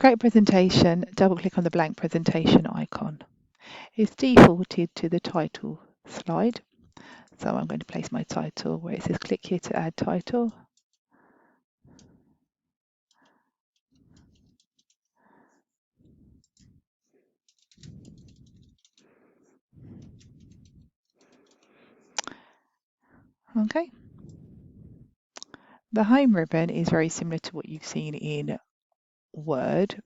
create a presentation, double click on the blank presentation icon. It's defaulted to the title slide. So I'm going to place my title where it says click here to add title. Okay. The home ribbon is very similar to what you've seen in Word.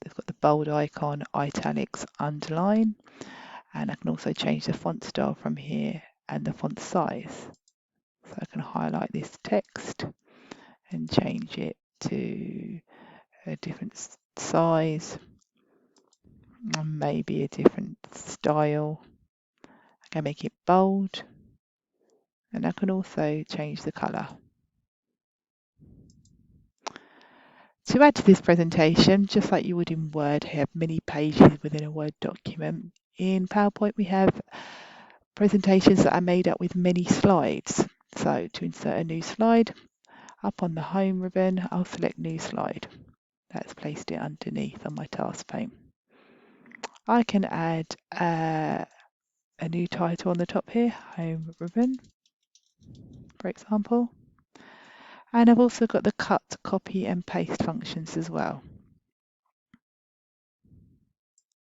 It's got the bold icon, italics, underline, and I can also change the font style from here and the font size. So I can highlight this text and change it to a different size and maybe a different style. I can make it bold, and I can also change the colour. To add to this presentation, just like you would in Word, have many pages within a Word document. In PowerPoint, we have presentations that are made up with many slides. So to insert a new slide, up on the Home ribbon, I'll select New Slide. That's placed it underneath on my task pane. I can add a new title on the top here, Home ribbon, for example. And I've also got the cut, copy and paste functions as well.